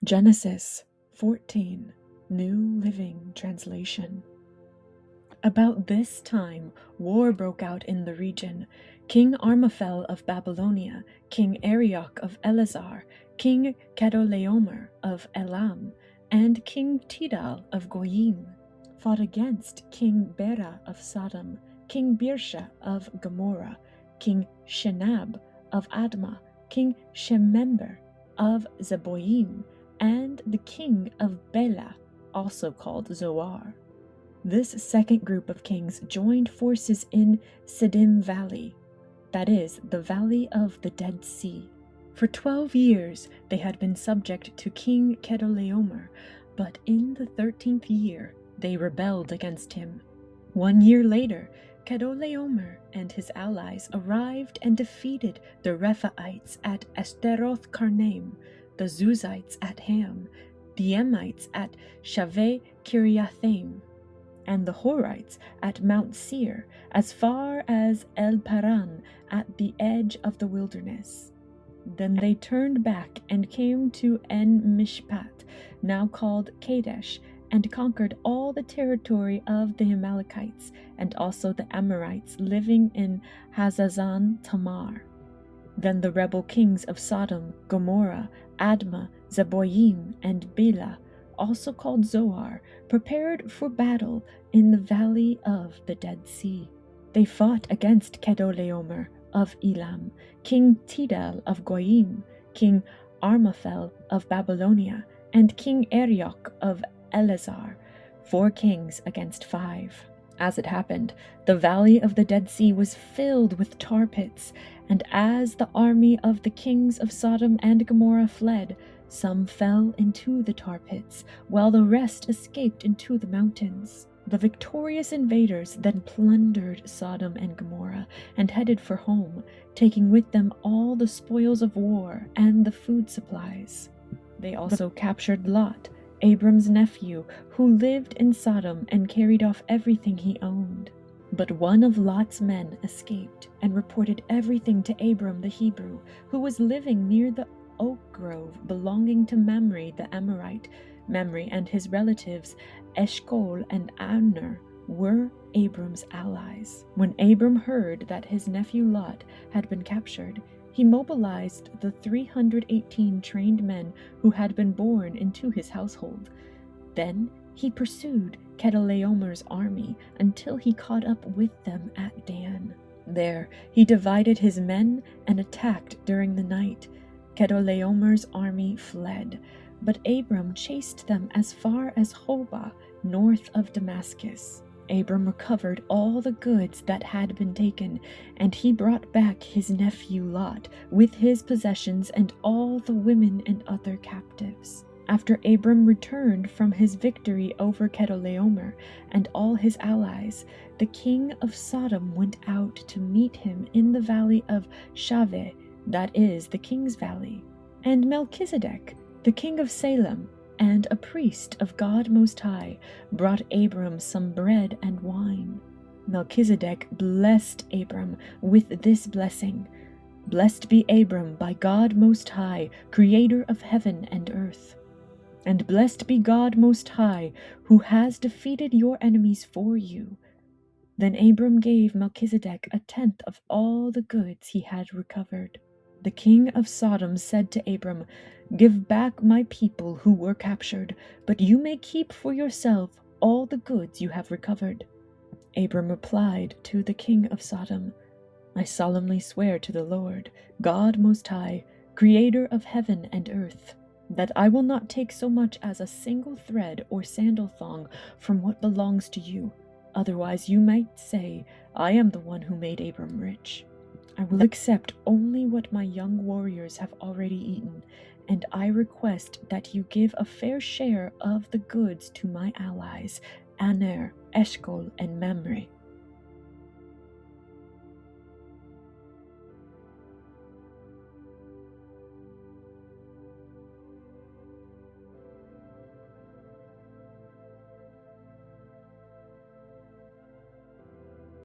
Genesis 14, New Living Translation. About this time, war broke out in the region. King Armaphel of Babylonia, King Arioch of Elazar, King Chedorlaomer of Elam, and King Tidal of Goyim fought against King Bera of Sodom, King Birsha of Gomorrah, King Shenab of Admah, King Shemember of Zeboim, and the king of Bela, also called Zoar. This second group of kings joined forces in Siddim Valley, that is, the Valley of the Dead Sea. For 12 years they had been subject to King Chedorlaomer, but in the 13th year they rebelled against him. 1 year later, Chedorlaomer and his allies arrived and defeated the Rephaites at Ashtaroth Karnaim, the Zuzites at Ham, the Emites at Shaveh Kiriathaim, and the Horites at Mount Seir, as far as El Paran at the edge of the wilderness. Then they turned back and came to En Mishpat, now called Kadesh, and conquered all the territory of the Amalekites, and also the Amorites living in Hazazon Tamar. Then the rebel kings of Sodom, Gomorrah, Admah, Zeboim, and Bela, also called Zoar, prepared for battle in the Valley of the Dead Sea. They fought against Chedorlaomer of Elam, King Tidal of Goyim, King Armaphel of Babylonia, and King Arioch of Elazar, 4 kings against 5. As it happened, the Valley of the Dead Sea was filled with tar pits, and as the army of the kings of Sodom and Gomorrah fled, some fell into the tar pits, while the rest escaped into the mountains. The victorious invaders then plundered Sodom and Gomorrah and headed for home, taking with them all the spoils of war and the food supplies. They also captured Lot, Abram's nephew, who lived in Sodom, and carried off everything he owned. But one of Lot's men escaped and reported everything to Abram the Hebrew, who was living near the oak grove belonging to Mamre the Amorite. Mamre and his relatives Eshcol and Aner were Abram's allies. When Abram heard that his nephew Lot had been captured, he mobilized the 318 trained men who had been born into his household. Then he pursued Chedorlaomer's army until he caught up with them at Dan. There he divided his men and attacked during the night. Chedorlaomer's army fled, but Abram chased them as far as Hobah, north of Damascus. Abram recovered all the goods that had been taken, and he brought back his nephew Lot with his possessions and all the women and other captives. After Abram returned from his victory over Chedorlaomer and all his allies, the king of Sodom went out to meet him in the valley of Shaveh, that is, the king's valley. And Melchizedek, the king of Salem, and a priest of God Most High, brought Abram some bread and wine. Melchizedek blessed Abram with this blessing: "Blessed be Abram by God Most High, creator of heaven and earth. And blessed be God Most High, who has defeated your enemies for you." Then Abram gave Melchizedek 1/10 of all the goods he had recovered. The king of Sodom said to Abram, "Give back my people who were captured, but you may keep for yourself all the goods you have recovered." Abram replied to the king of Sodom, "I solemnly swear to the Lord, God Most High, creator of heaven and earth, that I will not take so much as a single thread or sandal thong from what belongs to you. Otherwise you might say, I am the one who made Abram rich. I will accept only what my young warriors have already eaten, and I request that you give a fair share of the goods to my allies, Aner, Eshcol, and Mamre."